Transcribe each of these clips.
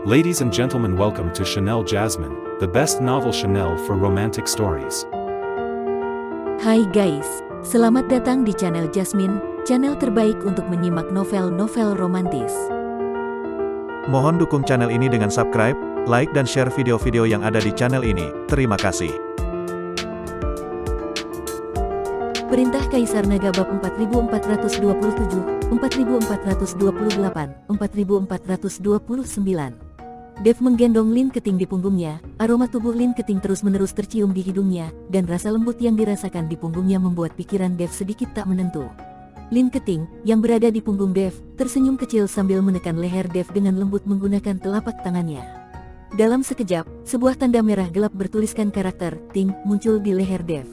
Ladies and gentlemen, welcome to Chanel Jasmine, the best novel Chanel for romantic stories. Hai guys, selamat datang di channel Jasmine, channel terbaik untuk menyimak novel-novel romantis. Mohon dukung channel ini dengan subscribe, like dan share video-video yang ada di channel ini. Terima kasih. Perintah Kaisar Naga bab 4427, 4428, 4429. Dev menggendong Lin Keting di punggungnya, aroma tubuh Lin Keting terus-menerus tercium di hidungnya, dan rasa lembut yang dirasakan di punggungnya membuat pikiran Dev sedikit tak menentu. Lin Keting, yang berada di punggung Dev, tersenyum kecil sambil menekan leher Dev dengan lembut menggunakan telapak tangannya. Dalam sekejap, sebuah tanda merah gelap bertuliskan karakter Ting muncul di leher Dev.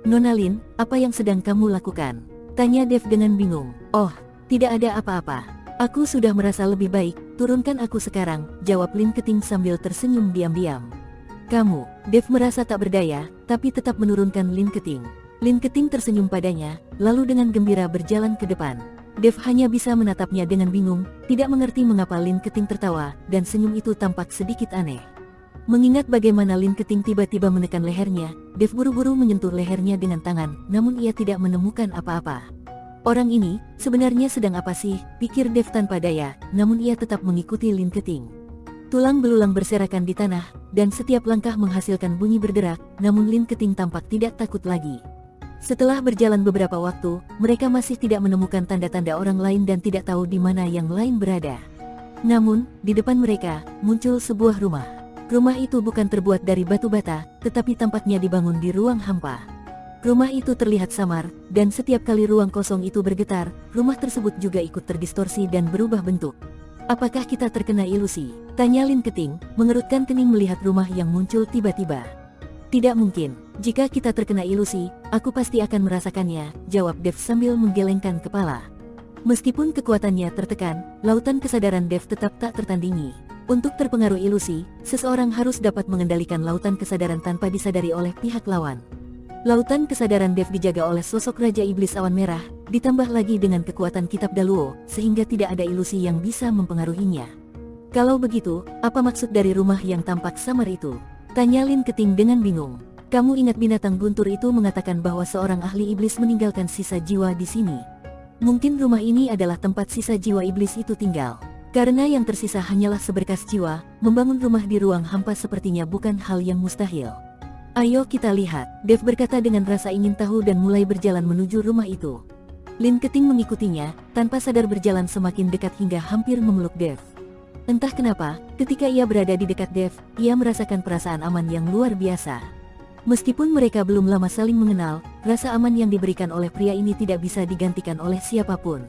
"Nona Lin, apa yang sedang kamu lakukan?" tanya Dev dengan bingung. "Oh, tidak ada apa-apa. Aku sudah merasa lebih baik, turunkan aku sekarang," jawab Lin Keting sambil tersenyum diam-diam. "Kamu," Dev merasa tak berdaya, tapi tetap menurunkan Lin Keting. Lin Keting tersenyum padanya, lalu dengan gembira berjalan ke depan. Dev hanya bisa menatapnya dengan bingung, tidak mengerti mengapa Lin Keting tertawa, dan senyum itu tampak sedikit aneh. Mengingat bagaimana Lin Keting tiba-tiba menekan lehernya, Dev buru-buru menyentuh lehernya dengan tangan, namun ia tidak menemukan apa-apa. Orang ini, sebenarnya sedang apa sih, pikir Dev tanpa daya, namun ia tetap mengikuti Lin Keting. Tulang belulang berserakan di tanah, dan setiap langkah menghasilkan bunyi berderak, namun Lin Keting tampak tidak takut lagi. Setelah berjalan beberapa waktu, mereka masih tidak menemukan tanda-tanda orang lain dan tidak tahu di mana yang lain berada. Namun, di depan mereka, muncul sebuah rumah. Rumah itu bukan terbuat dari batu bata, tetapi tampaknya dibangun di ruang hampa. Rumah itu terlihat samar, dan setiap kali ruang kosong itu bergetar, rumah tersebut juga ikut terdistorsi dan berubah bentuk. "Apakah kita terkena ilusi?" tanya Lin Keting, mengerutkan kening melihat rumah yang muncul tiba-tiba. "Tidak mungkin, jika kita terkena ilusi, aku pasti akan merasakannya," jawab Dev sambil menggelengkan kepala. Meskipun kekuatannya tertekan, lautan kesadaran Dev tetap tak tertandingi. Untuk terpengaruh ilusi, seseorang harus dapat mengendalikan lautan kesadaran tanpa disadari oleh pihak lawan. Lautan kesadaran Dev dijaga oleh sosok Raja Iblis Awan Merah, ditambah lagi dengan kekuatan kitab Daluo, sehingga tidak ada ilusi yang bisa mempengaruhinya. "Kalau begitu, apa maksud dari rumah yang tampak samar itu?" tanya Lin Keting dengan bingung. "Kamu ingat binatang guntur itu mengatakan bahwa seorang ahli iblis meninggalkan sisa jiwa di sini. Mungkin rumah ini adalah tempat sisa jiwa iblis itu tinggal. Karena yang tersisa hanyalah seberkas jiwa, membangun rumah di ruang hampa sepertinya bukan hal yang mustahil. Ayo kita lihat," Dev berkata dengan rasa ingin tahu dan mulai berjalan menuju rumah itu. Lin Keting mengikutinya, tanpa sadar berjalan semakin dekat hingga hampir memeluk Dev. Entah kenapa, ketika ia berada di dekat Dev, ia merasakan perasaan aman yang luar biasa. Meskipun mereka belum lama saling mengenal, rasa aman yang diberikan oleh pria ini tidak bisa digantikan oleh siapapun.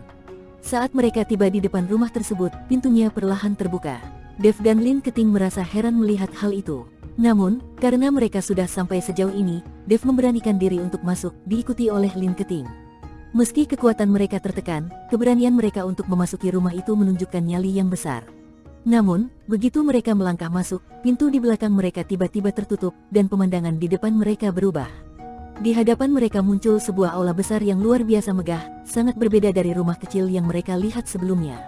Saat mereka tiba di depan rumah tersebut, pintunya perlahan terbuka. Dev dan Lin Keting merasa heran melihat hal itu. Namun, karena mereka sudah sampai sejauh ini, Dev memberanikan diri untuk masuk, diikuti oleh Lin Keting. Meski kekuatan mereka tertekan, keberanian mereka untuk memasuki rumah itu menunjukkan nyali yang besar. Namun, begitu mereka melangkah masuk, pintu di belakang mereka tiba-tiba tertutup, dan pemandangan di depan mereka berubah. Di hadapan mereka muncul sebuah aula besar yang luar biasa megah, sangat berbeda dari rumah kecil yang mereka lihat sebelumnya.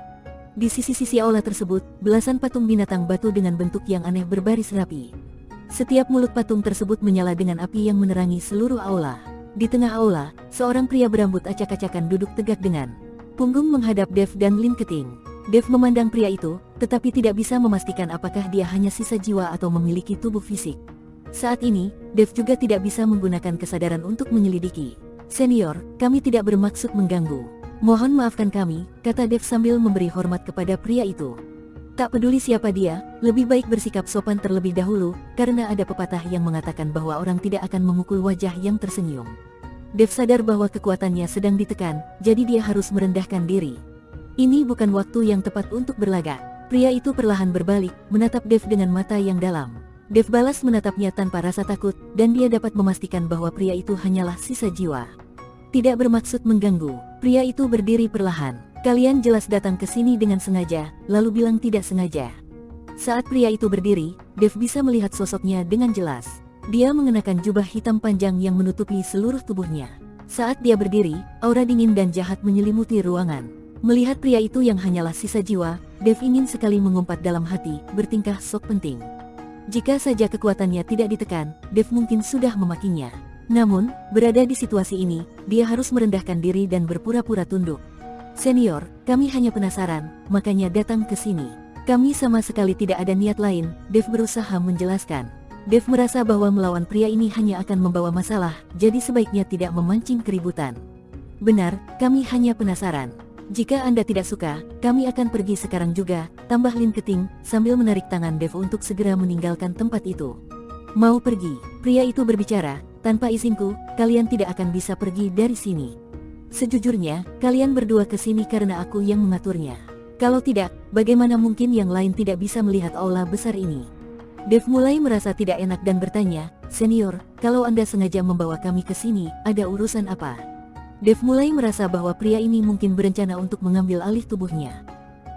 Di sisi-sisi aula tersebut, belasan patung binatang batu dengan bentuk yang aneh berbaris rapi. Setiap mulut patung tersebut menyala dengan api yang menerangi seluruh aula. Di tengah aula, seorang pria berambut acak-acakan duduk tegak dengan punggung menghadap Dev dan Lin Keting. Dev memandang pria itu, tetapi tidak bisa memastikan apakah dia hanya sisa jiwa atau memiliki tubuh fisik. Saat ini, Dev juga tidak bisa menggunakan kesadaran untuk menyelidiki. "Senior, kami tidak bermaksud mengganggu. Mohon maafkan kami," kata Dev sambil memberi hormat kepada pria itu. Tak peduli siapa dia, lebih baik bersikap sopan terlebih dahulu, karena ada pepatah yang mengatakan bahwa orang tidak akan memukul wajah yang tersenyum. Dev sadar bahwa kekuatannya sedang ditekan, jadi dia harus merendahkan diri. Ini bukan waktu yang tepat untuk berlagak. Pria itu perlahan berbalik, menatap Dev dengan mata yang dalam. Dev balas menatapnya tanpa rasa takut, dan dia dapat memastikan bahwa pria itu hanyalah sisa jiwa. Tidak bermaksud mengganggu, pria itu berdiri perlahan. "Kalian jelas datang ke sini dengan sengaja," lalu bilang tidak sengaja. Saat pria itu berdiri, Dev bisa melihat sosoknya dengan jelas. Dia mengenakan jubah hitam panjang yang menutupi seluruh tubuhnya. Saat dia berdiri, aura dingin dan jahat menyelimuti ruangan. Melihat pria itu yang hanyalah sisa jiwa, Dev ingin sekali mengumpat dalam hati, bertingkah sok penting. Jika saja kekuatannya tidak ditekan, Dev mungkin sudah memakinya. Namun, berada di situasi ini, dia harus merendahkan diri dan berpura-pura tunduk. Senior, kami hanya penasaran, makanya datang ke sini. Kami sama sekali tidak ada niat lain, Dev berusaha menjelaskan. Dev merasa bahwa melawan pria ini hanya akan membawa masalah, jadi sebaiknya tidak memancing keributan. Benar, kami hanya penasaran. Jika Anda tidak suka, kami akan pergi sekarang juga, tambah Lin Keting, sambil menarik tangan Dev untuk segera meninggalkan tempat itu. Mau pergi? Pria itu berbicara, tanpa izinku, kalian tidak akan bisa pergi dari sini. Sejujurnya, kalian berdua ke sini karena aku yang mengaturnya. Kalau tidak, bagaimana mungkin yang lain tidak bisa melihat aula besar ini? Dev mulai merasa tidak enak dan bertanya, Senior, kalau Anda sengaja membawa kami ke sini, ada urusan apa? Dev mulai merasa bahwa pria ini mungkin berencana untuk mengambil alih tubuhnya.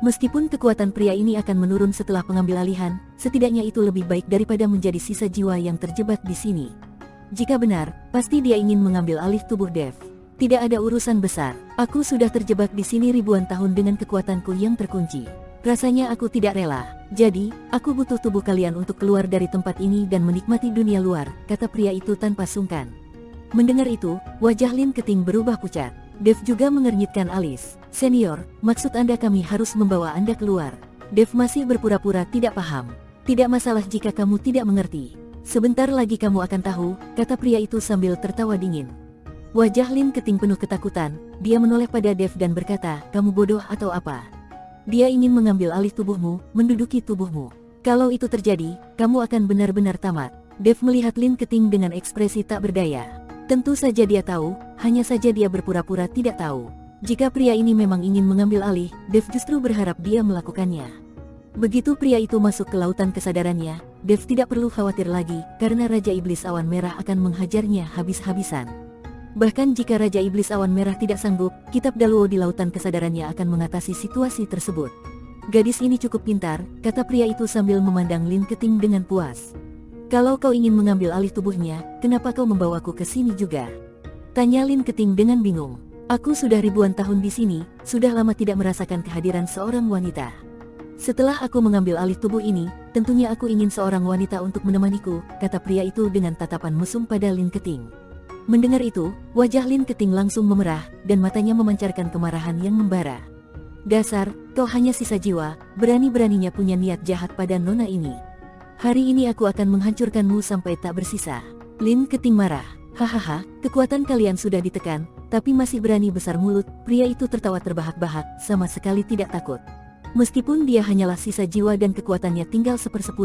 Meskipun kekuatan pria ini akan menurun setelah pengambil alihan, setidaknya itu lebih baik daripada menjadi sisa jiwa yang terjebak di sini. Jika benar, pasti dia ingin mengambil alih tubuh Dev. Tidak ada urusan besar. Aku sudah terjebak di sini ribuan tahun dengan kekuatanku yang terkunci. Rasanya aku tidak rela. Jadi, aku butuh tubuh kalian untuk keluar dari tempat ini dan menikmati dunia luar, kata pria itu tanpa sungkan. Mendengar itu, wajah Lin Keting berubah pucat. Dev juga mengernyitkan alis. Senior, maksud Anda kami harus membawa Anda keluar? Dev masih berpura-pura tidak paham. Tidak masalah jika kamu tidak mengerti. Sebentar lagi kamu akan tahu, kata pria itu sambil tertawa dingin. Wajah Lin Keting penuh ketakutan, dia menoleh pada Dev dan berkata, kamu bodoh atau apa? Dia ingin mengambil alih tubuhmu, menduduki tubuhmu. Kalau itu terjadi, kamu akan benar-benar tamat. Dev melihat Lin Keting dengan ekspresi tak berdaya. Tentu saja dia tahu, hanya saja dia berpura-pura tidak tahu. Jika pria ini memang ingin mengambil alih, Dev justru berharap dia melakukannya. Begitu pria itu masuk ke lautan kesadarannya, Dev tidak perlu khawatir lagi, karena Raja Iblis Awan Merah akan menghajarnya habis-habisan. Bahkan jika Raja Iblis Awan Merah tidak sanggup, kitab Daluo di lautan kesadarannya akan mengatasi situasi tersebut. Gadis ini cukup pintar, kata pria itu sambil memandang Lin Keting dengan puas. Kalau kau ingin mengambil alih tubuhnya, kenapa kau membawaku ke sini juga? Tanya Lin Keting dengan bingung. Aku sudah ribuan tahun di sini, sudah lama tidak merasakan kehadiran seorang wanita. Setelah aku mengambil alih tubuh ini, tentunya aku ingin seorang wanita untuk menemaniku, kata pria itu dengan tatapan mesum pada Lin Keting. Mendengar itu, wajah Lin Keting langsung memerah, dan matanya memancarkan kemarahan yang membara. Dasar, kau hanya sisa jiwa, berani-beraninya punya niat jahat pada nona ini. Hari ini aku akan menghancurkanmu sampai tak bersisa. Lin Keting marah. Hahaha, kekuatan kalian sudah ditekan, tapi masih berani besar mulut. Pria itu tertawa terbahak-bahak, sama sekali tidak takut. Meskipun dia hanyalah sisa jiwa dan kekuatannya tinggal 1/10,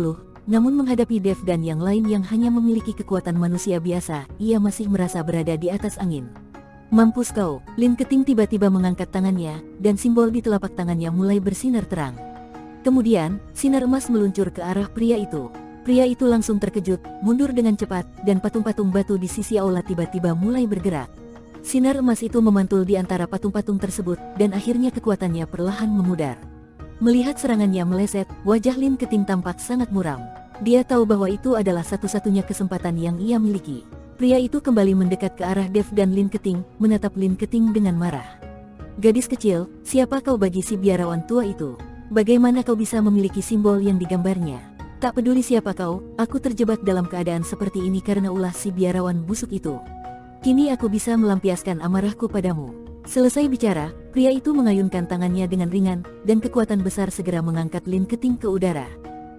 namun menghadapi Dev dan yang lain yang hanya memiliki kekuatan manusia biasa, ia masih merasa berada di atas angin. Mampus kau, Lin Keting tiba-tiba mengangkat tangannya, dan simbol di telapak tangannya mulai bersinar terang. Kemudian, sinar emas meluncur ke arah pria itu. Pria itu langsung terkejut, mundur dengan cepat, dan patung-patung batu di sisi aula tiba-tiba mulai bergerak. Sinar emas itu memantul di antara patung-patung tersebut, dan akhirnya kekuatannya perlahan memudar. Melihat serangannya meleset, wajah Lin Keting tampak sangat muram. Dia tahu bahwa itu adalah satu-satunya kesempatan yang ia miliki. Pria itu kembali mendekat ke arah Dev dan Lin Keting, menatap Lin Keting dengan marah. Gadis kecil, siapa kau bagi si biarawan tua itu? Bagaimana kau bisa memiliki simbol yang digambarnya? Tak peduli siapa kau, aku terjebak dalam keadaan seperti ini karena ulah si biarawan busuk itu. Kini aku bisa melampiaskan amarahku padamu. Selesai bicara, pria itu mengayunkan tangannya dengan ringan, dan kekuatan besar segera mengangkat Lin Keting ke udara.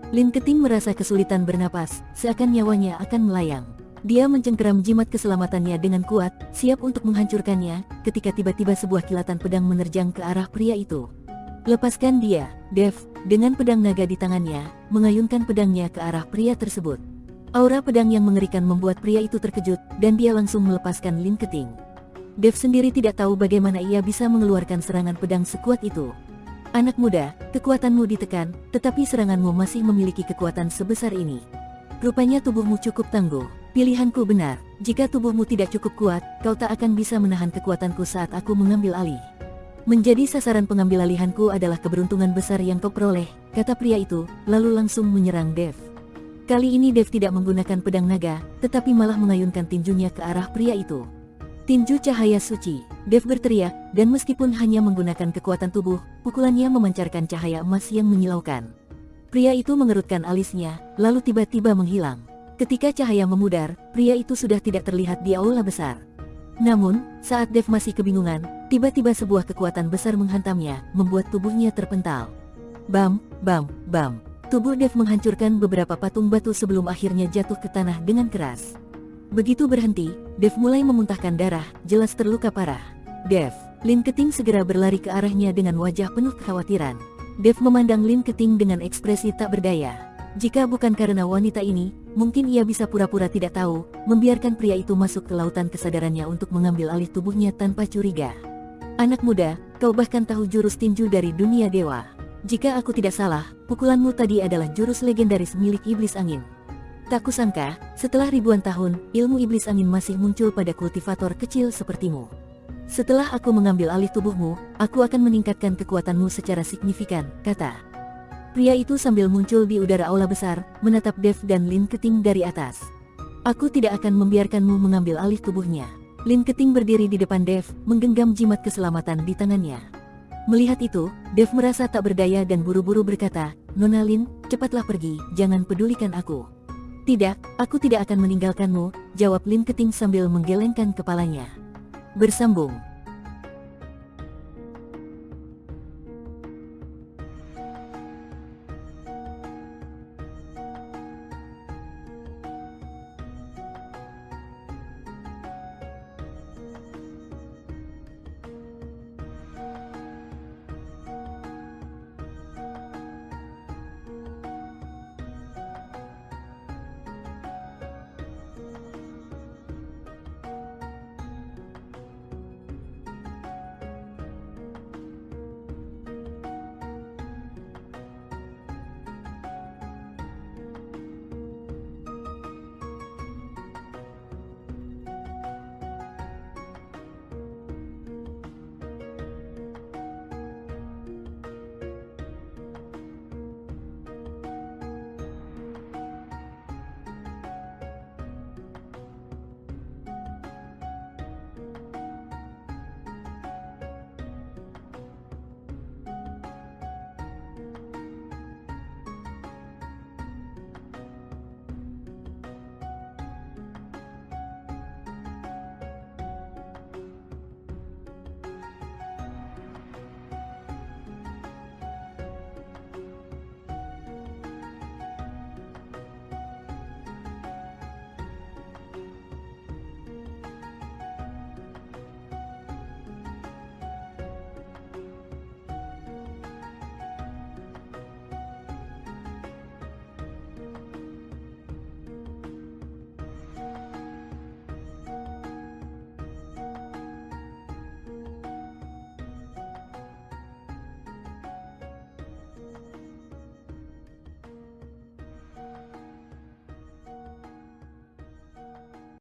Lin Keting merasa kesulitan bernapas, seakan nyawanya akan melayang. Dia mencengkeram jimat keselamatannya dengan kuat, siap untuk menghancurkannya, ketika tiba-tiba sebuah kilatan pedang menerjang ke arah pria itu. Lepaskan dia, Dev, dengan pedang naga di tangannya, mengayunkan pedangnya ke arah pria tersebut. Aura pedang yang mengerikan membuat pria itu terkejut, dan dia langsung melepaskan Lin Keting. Dev sendiri tidak tahu bagaimana ia bisa mengeluarkan serangan pedang sekuat itu. Anak muda, kekuatanmu ditekan, tetapi seranganmu masih memiliki kekuatan sebesar ini. Rupanya tubuhmu cukup tangguh. Pilihanku benar, jika tubuhmu tidak cukup kuat, kau tak akan bisa menahan kekuatanku saat aku mengambil alih. Menjadi sasaran pengambil alihanku adalah keberuntungan besar yang kau peroleh, kata pria itu, lalu langsung menyerang Dev. Kali ini Dev tidak menggunakan pedang naga, tetapi malah mengayunkan tinjunya ke arah pria itu. Tinju cahaya suci, Dev berteriak, dan meskipun hanya menggunakan kekuatan tubuh, pukulannya memancarkan cahaya emas yang menyilaukan. Pria itu mengerutkan alisnya, lalu tiba-tiba menghilang. Ketika cahaya memudar, pria itu sudah tidak terlihat di aula besar. Namun, saat Dev masih kebingungan, tiba-tiba sebuah kekuatan besar menghantamnya, membuat tubuhnya terpental. Bam, bam, bam. Tubuh Dev menghancurkan beberapa patung batu sebelum akhirnya jatuh ke tanah dengan keras. Begitu berhenti, Dev mulai memuntahkan darah, jelas terluka parah. Dev, Lin Keting segera berlari ke arahnya dengan wajah penuh kekhawatiran. Dev memandang Lin Keting dengan ekspresi tak berdaya. Jika bukan karena wanita ini, mungkin ia bisa pura-pura tidak tahu, membiarkan pria itu masuk ke lautan kesadarannya untuk mengambil alih tubuhnya tanpa curiga. Anak muda, kau bahkan tahu jurus tinju dari dunia dewa. Jika aku tidak salah, pukulanmu tadi adalah jurus legendaris milik iblis angin. Tak kusangka, setelah ribuan tahun, ilmu iblis angin masih muncul pada kultivator kecil sepertimu. Setelah aku mengambil alih tubuhmu, aku akan meningkatkan kekuatanmu secara signifikan, kata. Pria itu sambil muncul di udara aula besar, menatap Dev dan Lin Keting dari atas. Aku tidak akan membiarkanmu mengambil alih tubuhnya. Lin Keting berdiri di depan Dev, menggenggam jimat keselamatan di tangannya. Melihat itu, Dev merasa tak berdaya dan buru-buru berkata, Nona Lin, cepatlah pergi, jangan pedulikan aku. Tidak, aku tidak akan meninggalkanmu, jawab Lin Keting sambil menggelengkan kepalanya. Bersambung.